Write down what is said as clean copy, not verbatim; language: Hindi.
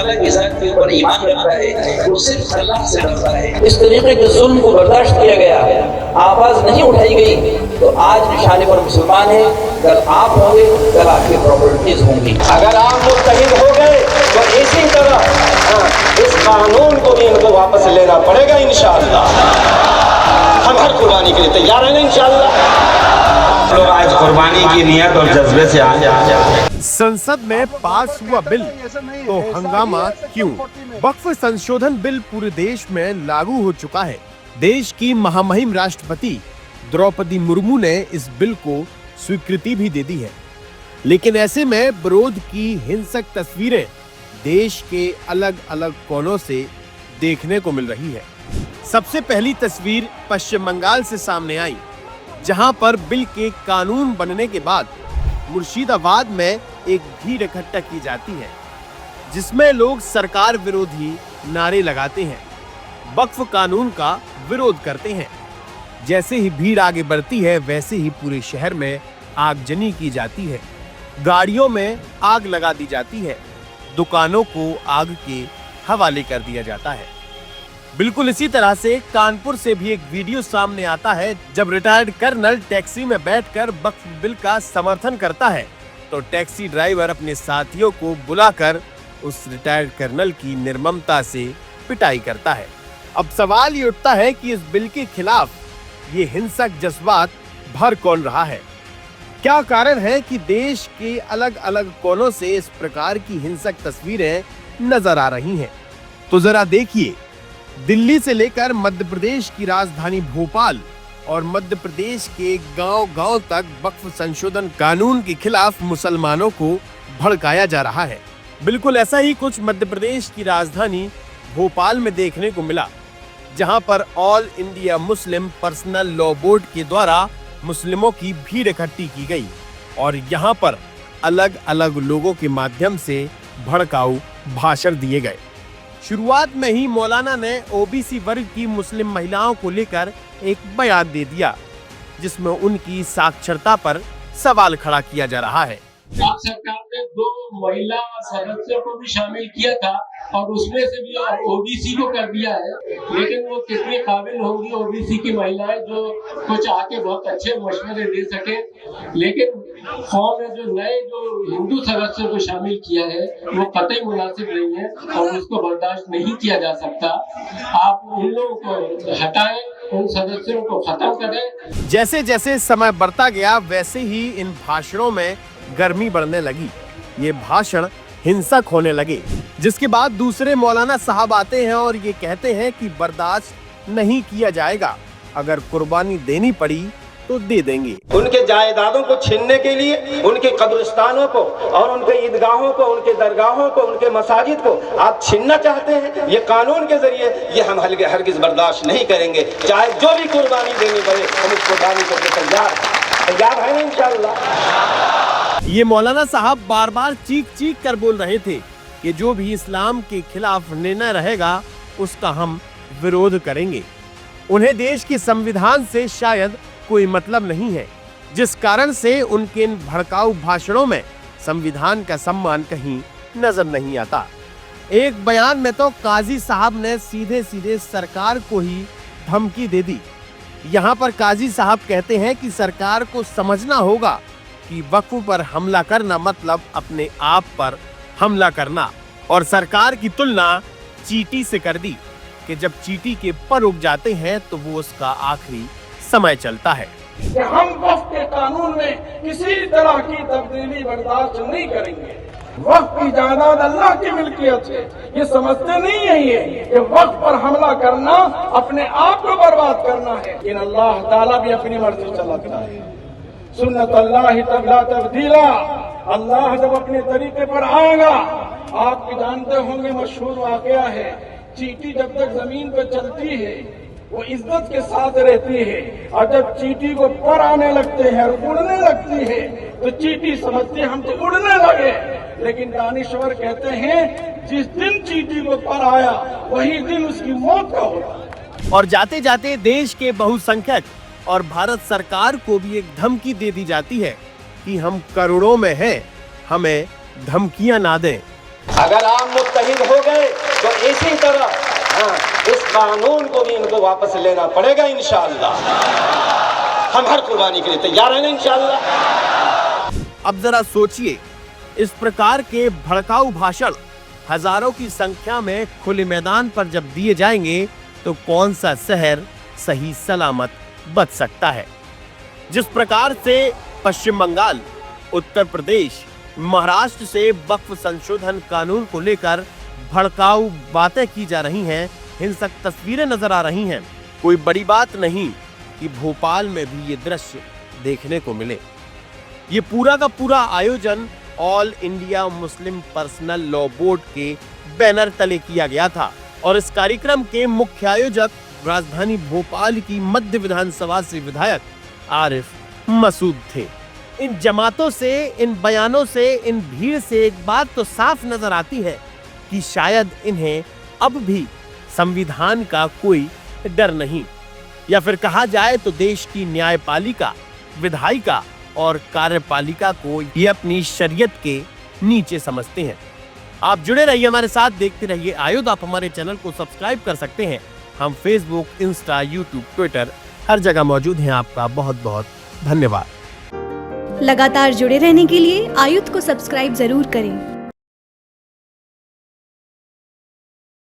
अलग ज़ात के ऊपर ईमान रखता है, वो सिर्फ अल्लाह से डरता है। इस तरीके के जुल्म को बर्दाश्त किया गया, आवाज नहीं उठाई गई, तो आज निशाने पर मुसलमान है, कल आप होंगे, कल आपकी प्रॉपर्टीज होंगी। अगर आप मुत्तहिद हो गए तो इसी तरह इस कानून को भी इनको वापस लेना पड़ेगा इंशाअल्लाह। हम हर कुर्बानी के लिए तैयार हैं इंशाअल्लाह। लोग आज कुर्बानी की नियत और जज्बे से आ जाए। संसद में पास हुआ बिल तो हंगामा क्यों? वक्फ संशोधन बिल पूरे देश में लागू हो चुका है। देश की महामहिम राष्ट्रपति द्रौपदी मुर्मू ने इस बिल को स्वीकृति भी दे दी है, लेकिन ऐसे में विरोध की हिंसक तस्वीरें देश के अलग अलग कोनों से देखने को मिल रही है। सबसे पहली तस्वीर पश्चिम बंगाल से सामने आई, जहां पर बिल के कानून बनने के बाद मुर्शिदाबाद में एक भीड़ इकट्ठा की जाती है, जिसमें लोग सरकार विरोधी नारे लगाते हैं, वक्फ कानून का विरोध करते हैं। जैसे ही भीड़ आगे बढ़ती है, वैसे ही पूरे शहर में आगजनी की जाती है, गाड़ियों में आग लगा दी जाती है, दुकानों को आग के हवाले कर दिया जाता है। बिल्कुल इसी तरह से कानपुर से भी एक वीडियो सामने आता है, जब रिटायर्ड कर्नल टैक्सी में बैठकर वक्फ बिल का समर्थन करता है, तो टैक्सी ड्राइवर अपने साथियों को बुलाकर उस रिटायर्ड कर्नल की निर्ममता से पिटाई करता है। अब सवाल ये उठता है कि इस बिल के खिलाफ ये हिंसक जज्बात भर कौन रहा है? क्या कारण है कि देश के अलग अलग कोनों से इस प्रकार की हिंसक तस्वीरें नजर आ रही हैं? तो जरा देखिए, दिल्ली से लेकर मध्य प्रदेश की राजधानी भोपाल और मध्य प्रदेश के गांव-गांव तक वक्फ संशोधन कानून के खिलाफ मुसलमानों को भड़काया जा रहा है। बिल्कुल ऐसा ही कुछ मध्य प्रदेश की राजधानी भोपाल में देखने को मिला, जहां पर all India Muslim personal law board के द्वारा मुस्लिमों की भीड़ इकट्ठी की गई और यहां पर अलग अलग लोगों के माध्यम से भड़काऊ भाषण दिए गए। शुरुआत में ही मौलाना ने ओबीसी वर्ग की मुस्लिम महिलाओं को लेकर एक बयान दे दिया, जिसमें उनकी साक्षरता पर सवाल खड़ा किया जा रहा है। आप सरकार ने 2 महिला सदस्यों को भी शामिल किया था और उसमें से भी ओबीसी को कर दिया है, लेकिन वो कितनी काबिल होंगी ओबीसी की महिलाएं जो कुछ आके बहुत अच्छे मशवरे दे सके। लेकिन कौम में जो नए जो हिंदू सदस्यों को शामिल किया है वो कतई मुनासिब नहीं है और उसको बर्दाश्त नहीं किया जा सकता। आप उन लोगों को हटाएं, उन सदस्यों को खत्म करें। जैसे जैसे समय बढ़ता गया, वैसे ही इन भाषणों में गर्मी बढ़ने लगी, ये भाषण हिंसक होने लगे, जिसके बाद दूसरे मौलाना साहब आते हैं और ये कहते हैं कि बर्दाश्त नहीं किया जाएगा, अगर कुर्बानी देनी पड़ी तो दे देंगे। उनके जायदादों को छीनने के लिए, उनके कब्रिस्तानों को और उनके ईदगाहों को, उनके दरगाहों को, उनके मसाजिद को आप छीनना चाहते हैं, ये कानून के जरिए, ये हम हरगिज बर्दाश्त नहीं करेंगे। चाहे जो भी कुर्बानी देनी पड़े, हम उस कुर्बानी करके तैयार हैं इंशाअल्लाह। ये मौलाना साहब बार बार चीख कर बोल रहे थे कि जो भी इस्लाम के खिलाफ निर्णय रहेगा उसका हम विरोध करेंगे। उन्हें देश के संविधान से शायद कोई मतलब नहीं है, जिस कारण से उनके इन भड़काऊ भाषणों में संविधान का सम्मान कहीं नजर नहीं आता। एक बयान में तो काजी साहब ने सीधे सीधे सरकार को ही धमकी दे दी। यहाँ पर काजी साहब कहते हैं कि सरकार को समझना होगा कि वक्फ पर हमला करना मतलब अपने आप पर हमला करना, और सरकार की तुलना चींटी से कर दी कि जब चींटी के पर उग जाते हैं तो वो उसका आखिरी समय चलता है। कि हम वक्फ के कानून में किसी तरह की तब्दीली बर्दाश्त नहीं करेंगे। वक्फ की जायदाद अल्लाह की मिल्कियत है, ये समझते नहीं है ये कि वक्फ पर हमला करना अपने आप को बर्बाद करना है। लेकिन अल्लाह ताला भी अपनी मर्जी चलाता है। सुन्नत अल्लाह तबला तब्दीला, अल्लाह जब अपने तरीके पर आएगा, आप जानते होंगे मशहूर वाकया है, चींटी जब तक जमीन पर चलती है वो इज्जत के साथ रहती है, और जब चींटी को पर आने लगते हैं और उड़ने लगती है तो चींटी समझती है हम तो उड़ने लगे। लेकिन दानिश्वर कहते हैं जिस दिन चींटी को पर आया वही दिन उसकी मौत का होगा। और जाते जाते देश के बहुसंख्यक और भारत सरकार को भी एक धमकी दे दी जाती है कि हम करोड़ों में हैं, हमें धमकियां ना दें। अगर आप मुत्तहिद हो गए तो इसी तरह इस कानून को भी इनको वापस लेना पड़ेगा इंशाअल्लाह। हम हर कुर्बानी के लिए तैयार हैं इंशाअल्लाह। अब जरा सोचिए, इस प्रकार के भड़काऊ भाषण हजारों की संख्या में खुले मैदान पर जब दिए जाएंगे तो कौन सा शहर सही सलामत बच सकता है। जिस प्रकार से पश्चिम बंगाल, उत्तर प्रदेश, महाराष्ट्र से वक्फ संशोधन कानून को लेकर भड़काऊ बातें की जा रही हैं, हिंसक तस्वीरें नजर आ रही हैं, कोई बड़ी बात नहीं कि भोपाल में भी ये दृश्य देखने को मिले। ये पूरा का पूरा आयोजन all India Muslim personal law board के बैनर तले किया गया था और इस कार्यक्रम के मुख्य आयोजक राजधानी भोपाल की मध्य विधानसभा से विधायक आरिफ मसूद थे। इन जमातों से, इन बयानों से, इन भीड़ से एक बात तो साफ नजर आती है कि शायद इन्हें अब भी संविधान का कोई डर नहीं, या फिर कहा जाए तो देश की न्यायपालिका, विधायिका और कार्यपालिका को ये अपनी शरीयत के नीचे समझते हैं। आप जुड़े रहिए हमारे साथ, देखते रहिए आयुध। आप हमारे चैनल को सब्सक्राइब कर सकते हैं। हम फेसबुक, इंस्टा, यूट्यूब, ट्विटर हर जगह मौजूद हैं। आपका बहुत बहुत धन्यवाद। लगातार जुड़े रहने के लिए आयुध को सब्सक्राइब जरूर करें।